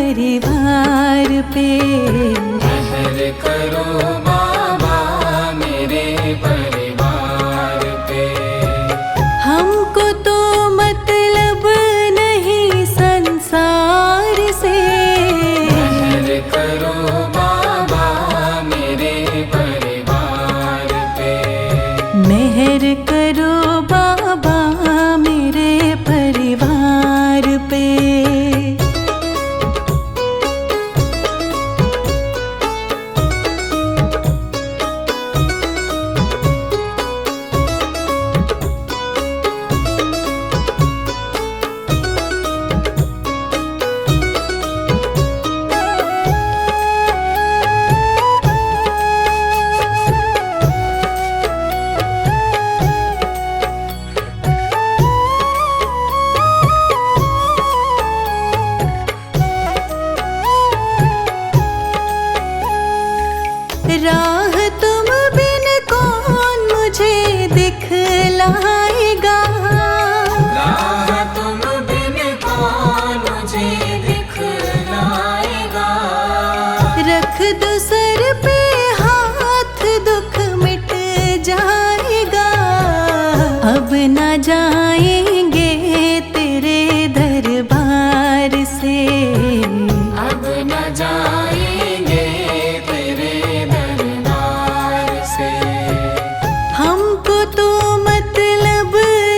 परिवार पे। मेहर करो बाबा मेरे परिवार पे। हमको तो मतलब नहीं संसार से। मेहर करो बाबा मेरे परिवार पे। मेहर करो बाबा मेरे परिवार पे। राह तुम बिन कौन मुझे दिखलाएगा। राह तुम बिन कौन मुझे दिखलाएगा। रख दो सर पे हाथ दुख मिट जाएगा। अब ना जाएंगे तेरे दरबार से। अब न जाएंगे तेरे दरबार से। हमको तो मतलब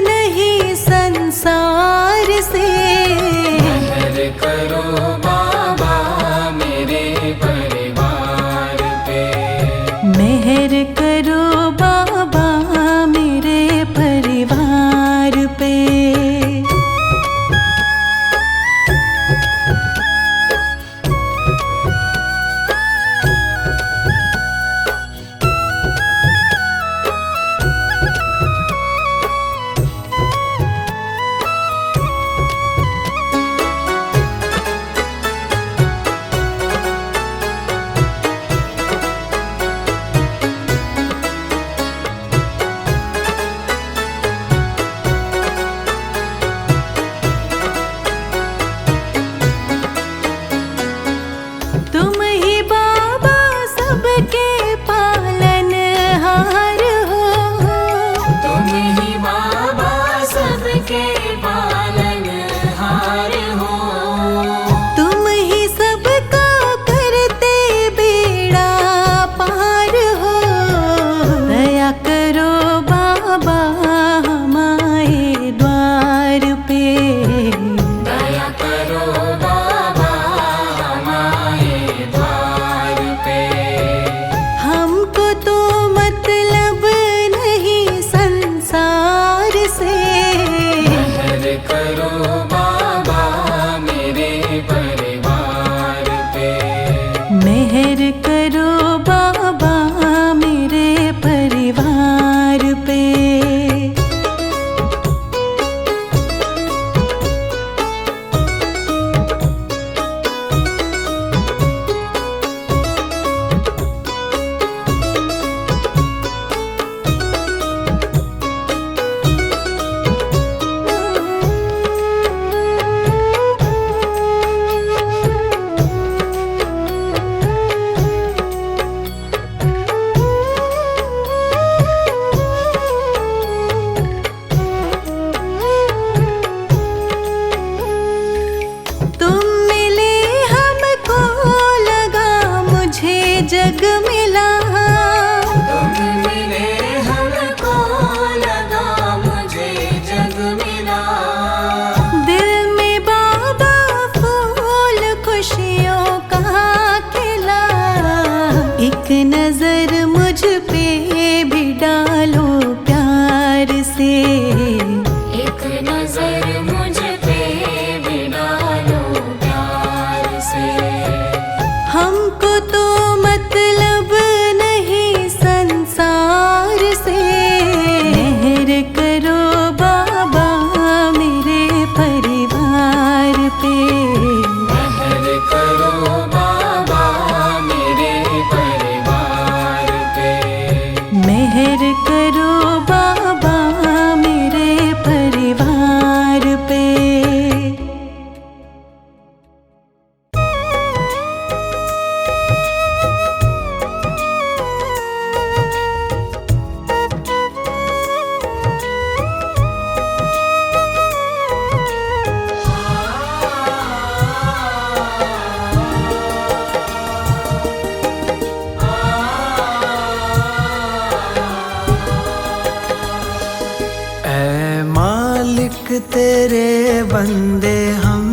नहीं संसार से। मेहर करो बाबा मेरे परिवार पे। मेहर करो बाबा मेरे परिवार पे। तुम ही बाबा सबके पालनहार हो। तुम ही बाबा सबके पालनहार हो। तुम ही सबका करते बेड़ा पार हो। दया करो बाबा हमारे द्वार पे। दया करो बाबा हमारे द्वार पे। हमको तो मतलब नहीं संसार से। मेहर करो बाबा मेरे परिवार पे। मेहर करो बाबा मेरे परिवार पे। तुम मिले हमको लगा मुझे जग मिला। तुम मिले हमको लगा मुझे जग मिला। दिल में बाबा फूल खुशियों का खिला। एक नजर मुझ पे भी डालो प्यार से। एक नजर मुझ पे भी डालो प्यार से। हमको तो मतलब नहीं संसार से। मेहर करो बाबा मेरे परिवार पे। मेहर करो बाबा मेरे परिवार पे। मेहर करो बाबा मेरे परिवार पे। तेरे बंदे हम,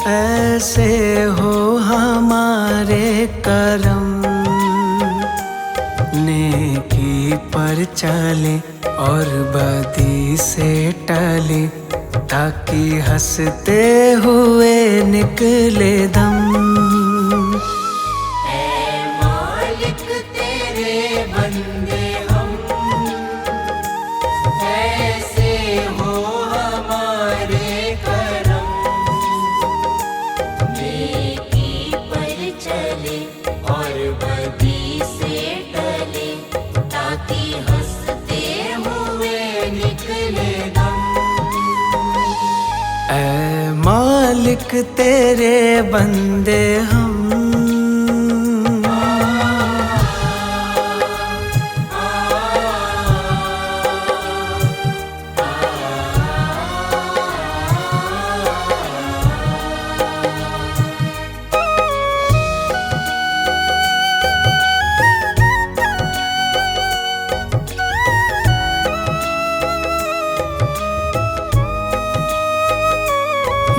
ऐसे हो हमारे करम। नेकी पर चले और बदी से टले, ताकि हंसते हुए निकले दम। ऐ मालिक तेरे बंदे हम, ऐसे हो हमारे करम। नेकी पर चले और बदी से टले, ताकि हंसते हुए निकले दम। ऐ मालिक तेरे बंदे हम,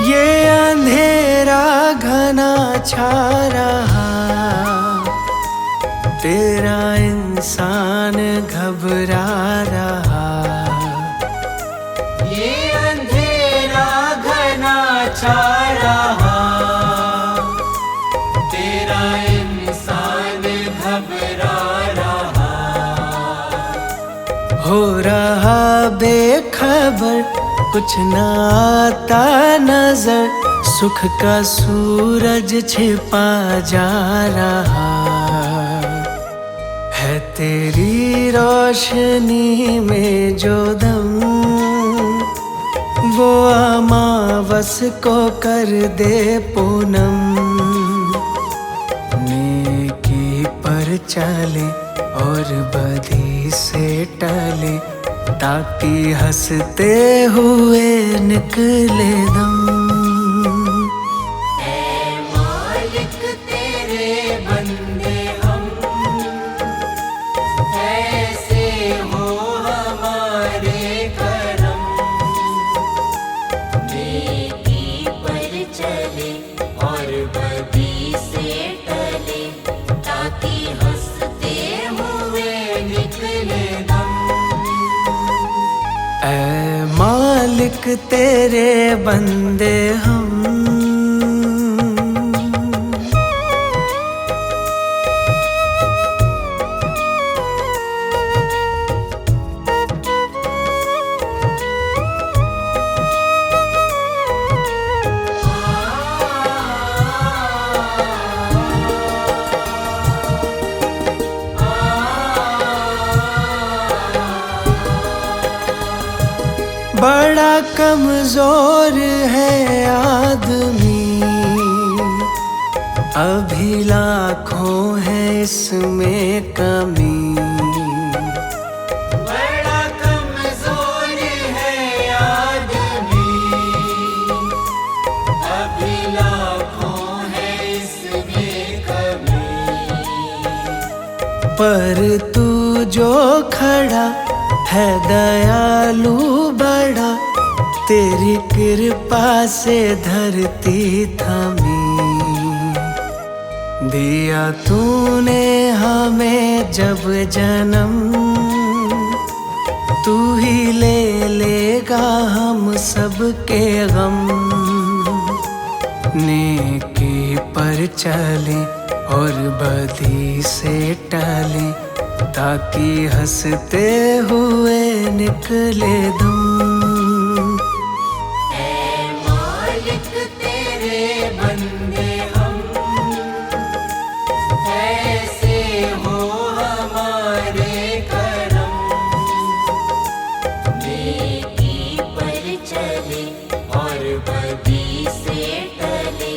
ये अंधेरा घना छा रहा, तेरा इंसान घबरा रहा। ये अंधेरा घना छा रहा, तेरा इंसान घबरा रहा। हो रहा बेखबर, कुछ न आता नजर, सुख का सूरज छिपा जा रहा है। तेरी रोशनी में जो दम, वो अमावस को कर दे पूनम। नेकी पर चले और बदी से टले, ताकि हंसते हुए निकले दम। ऐ मालिक तेरे बंदे हम, ऐसे हो हमारे करम। नेकी पर चले और बदी से टले, ताकि हंसते हुए निकले दम। ऐ मालिक तेरे बंदे हम, बड़ा कमजोर है आदमी, अभी लाखों है इसमें कमी। बड़ा कमजोर है आदमी, अभी लाखों है इसमें कमी। पर तू जो खड़ा है दयालु बड़ा, तेरी कृपा से धरती थमी। दिया तूने हमें जब जन्म, तू ही ले लेगा हम सबके गम। नेकी पर चले और बदी से टले, ताकि हंसते हुए निकले दम। ऐ मालिक तेरे बंदे हम, ऐसे हो हमारे करम। नेकी पर चले और बदी से टले,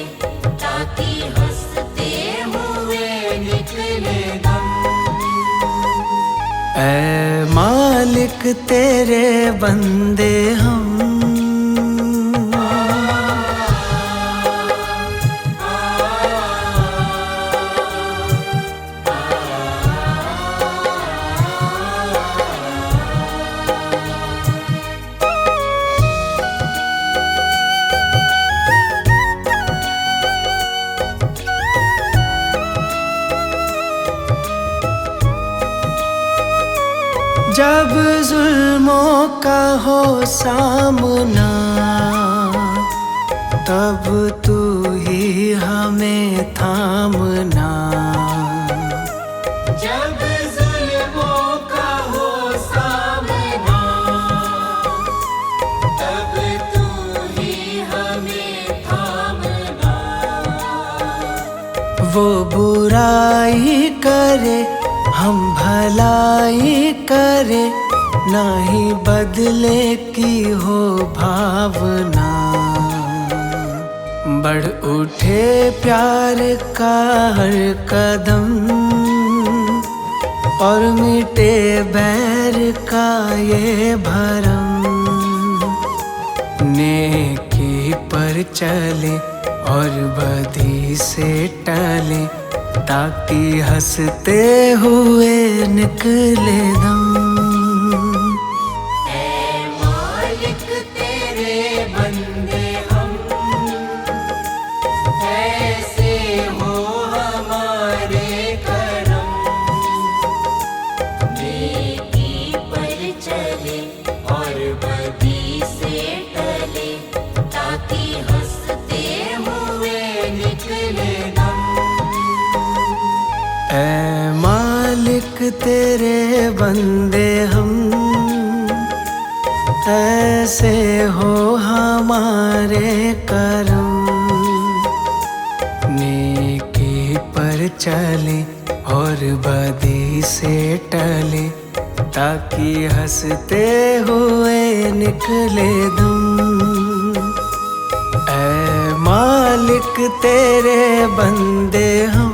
ताकि हंसते हुए निकले दम। ऐ मालिक तेरे बंदे हम, जब जुल्मों का हो सामना, तब तू ही हमें थामना। जब जुल्मों का हो सामना, तब तू ही हमें थामना। वो बुराई करे हम भलाई करे, नहीं बदले की हो भावना। बढ़ उठे प्यार का हर कदम, और मिटे बैर का ये भरम। नेकी पर चले और बदी से टले, ताकि हंसते हुए निकले दम। ऐ मालिक तेरे बंदे हम, ऐसे हो हमारे करम। नेकी पर चले और बदी से टले, ताकि हंसते हुए निकले दम। ऐ मालिक तेरे बंदे हम, ऐसे हो हमारे करम। नेकी पर चले और बदी से टले, ताकि हंसते हुए निकले दम। ऐ मालिक तेरे बंदे हम।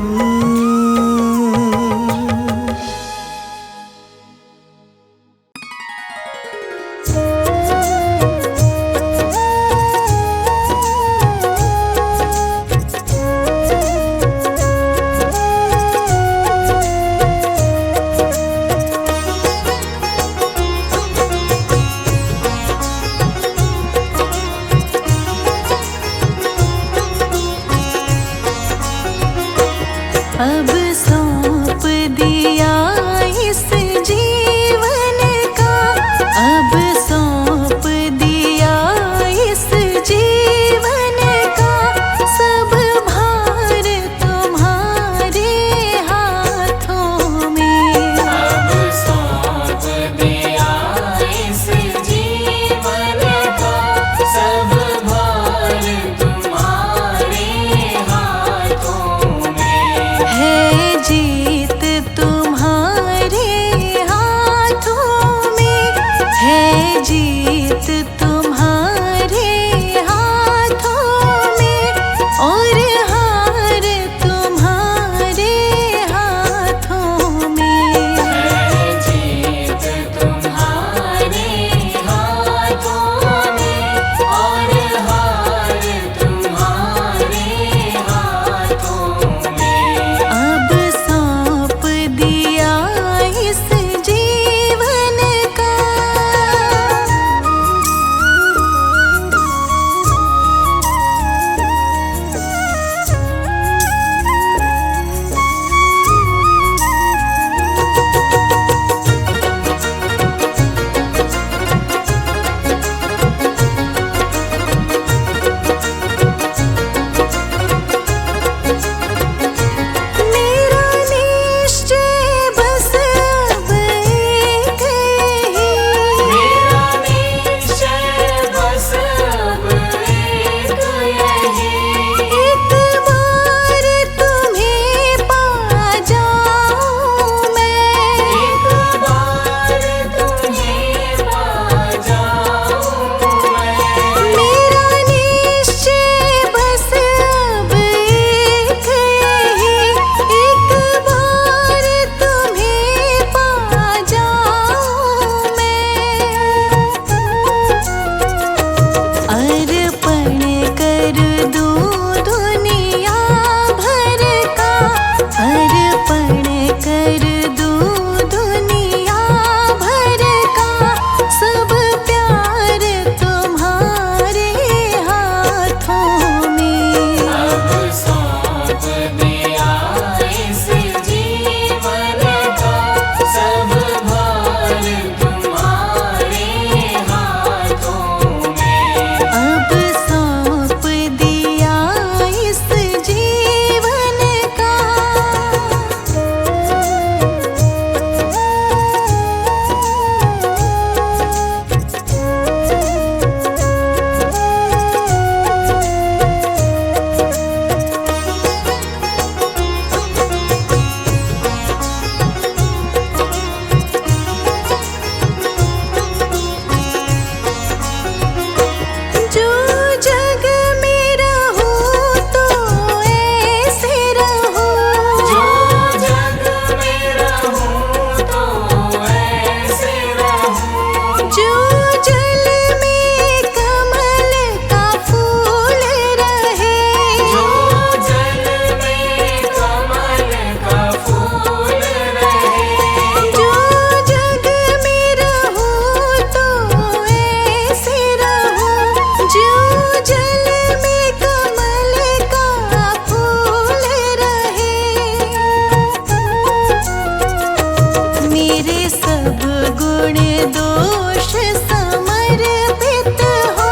मेरे सब गुण दोष समर्पित हो,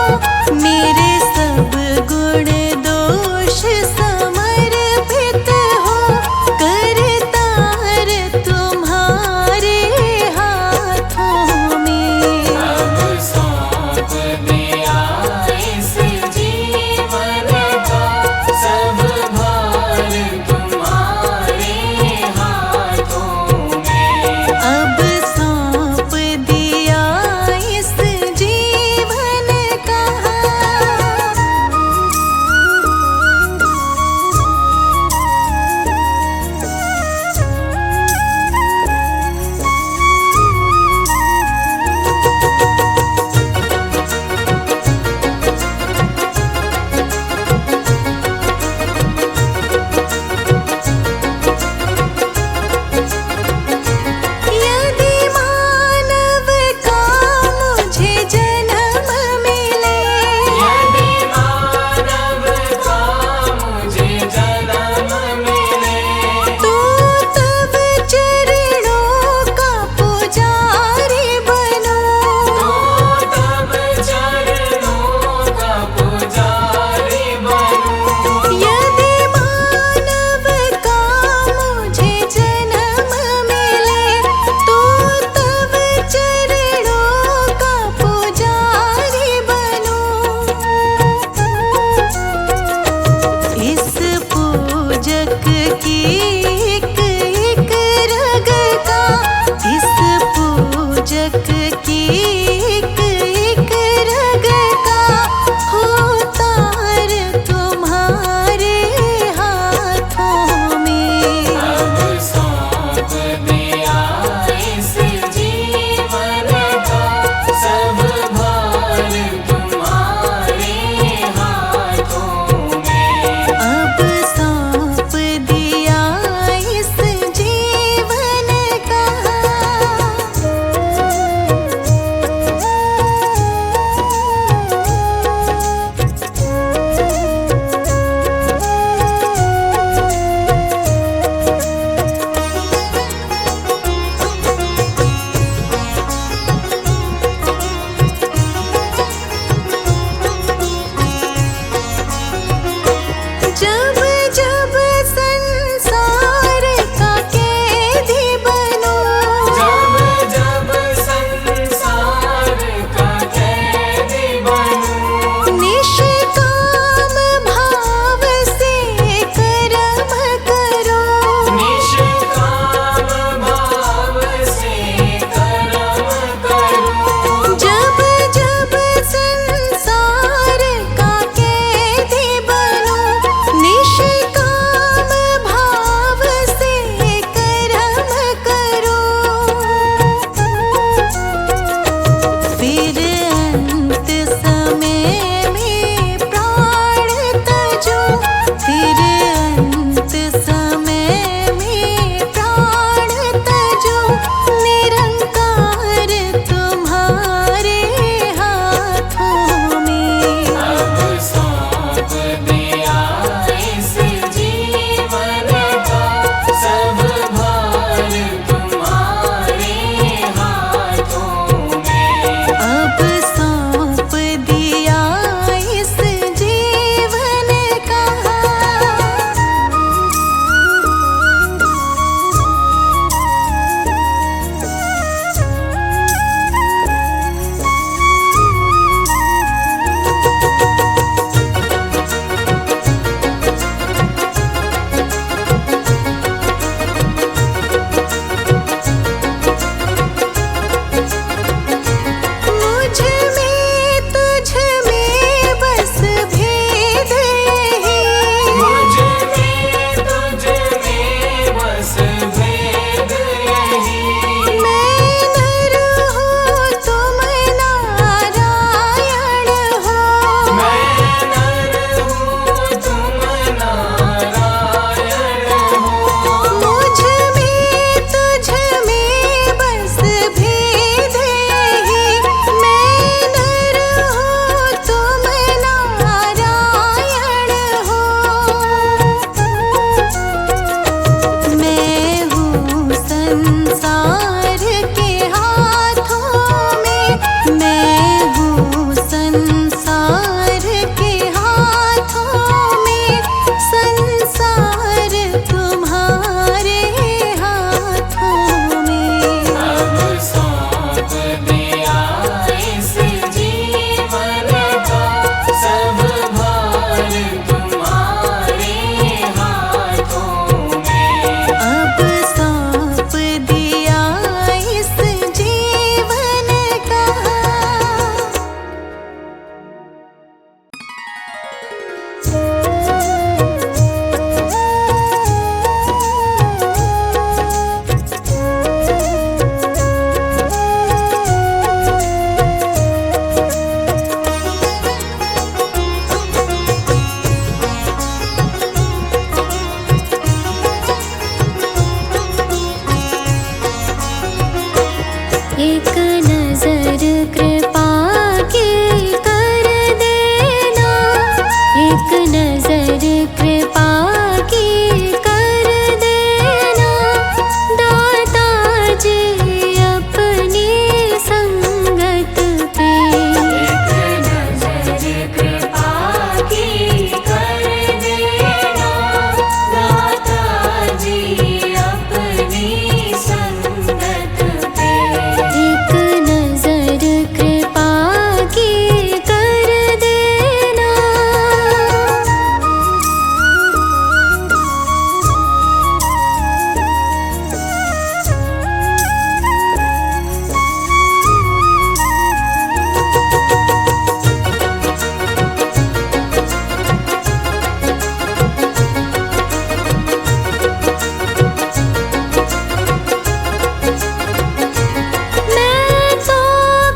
मेरे सब गुण दोष समर्पित हो, करतार तुम्हारे हाथों में। अब सौंप दिया इस जीवन का सब भार तुम्हारे हाथों में। अब सौंप दिया एक नजर कृपा की कर देना, एक नजर कृपा की कर देना, दाता जी अपनी संगत पे। एक नजर कृपा की कर देना, दाता जी अपनी संगत पे। एक नजर कृपा की कर देना। मैं तो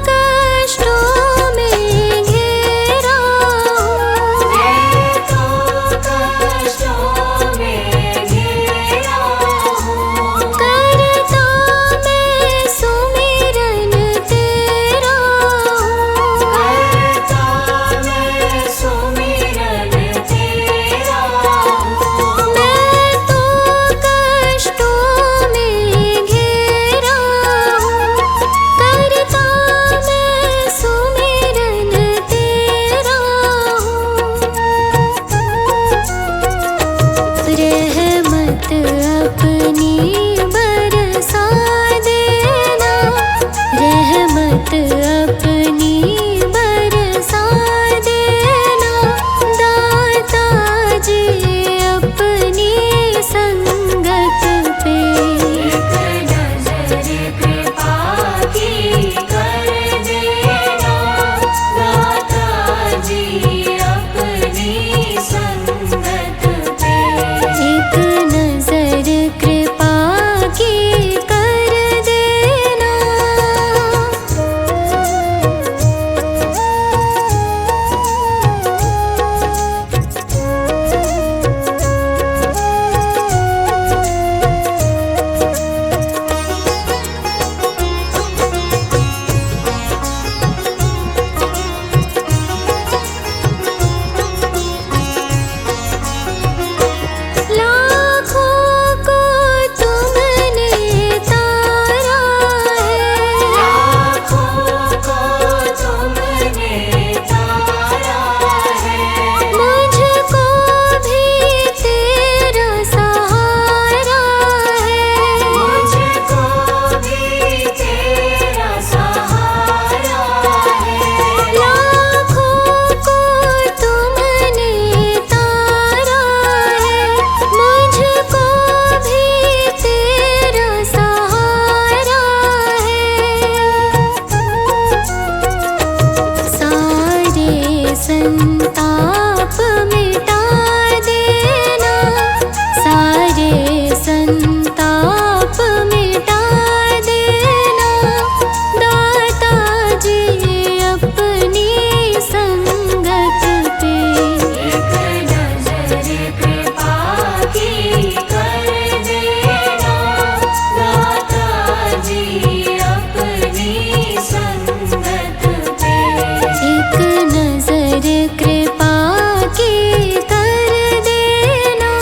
कष्टों में घिरा हूँ, मैं तो कष्टों में घिरा हूँ, करता मैं सुमिरन तेरा हूँ। करता मैं सुमिरन तेरा हूँ। मैं तो कष्टों में घिरा हूँ, करता मैं सुमिरन तेरा हूँ। रहमत अपनी बरसा देना, रहमत अपनी बरसा देना, दाता जी अपनी संगत पे। एक नजर कृपा की कर देना, दाता जी अपनी संगत पे। एक नजर कृपा की कर देना। लाखों को तुमने तारा है, लाखों को तुमने तारा है, मुझको भी तेरा सहारा है। मुझको भी तेरा सहारा है। लाखों को तुमने तारा है, मुझको भी तेरा सहारा है। सारे संताप मिटा देना, सारे संताप मिटा देना, दाता जी अपनी संगत पे। एक नजर कृपा की कर देना, दाता जी अपनी संगत पे। एक नजर कृपा की कर देना।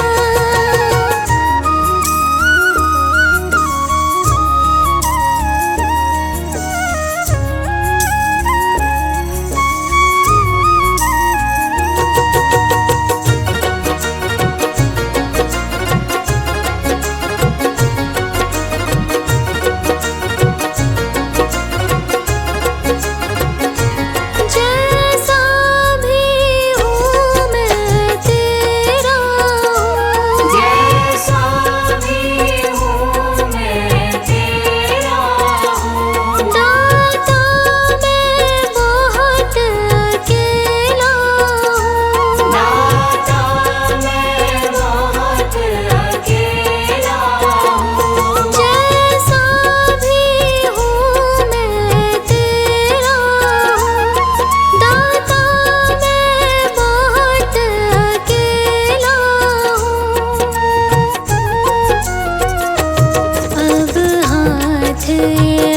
जैसा भी हूँ मैं तेरा हूँ, जैसा भी हूँ मैं तेरा हूँ, दाता मैं बहुत अकेला हूँ। दाता मैं बहुत अकेला हूँ। जैसा भी हूँ मैं तेरा हूँ, दाता मैं बहुत अकेला हूँ। अब हाथ ये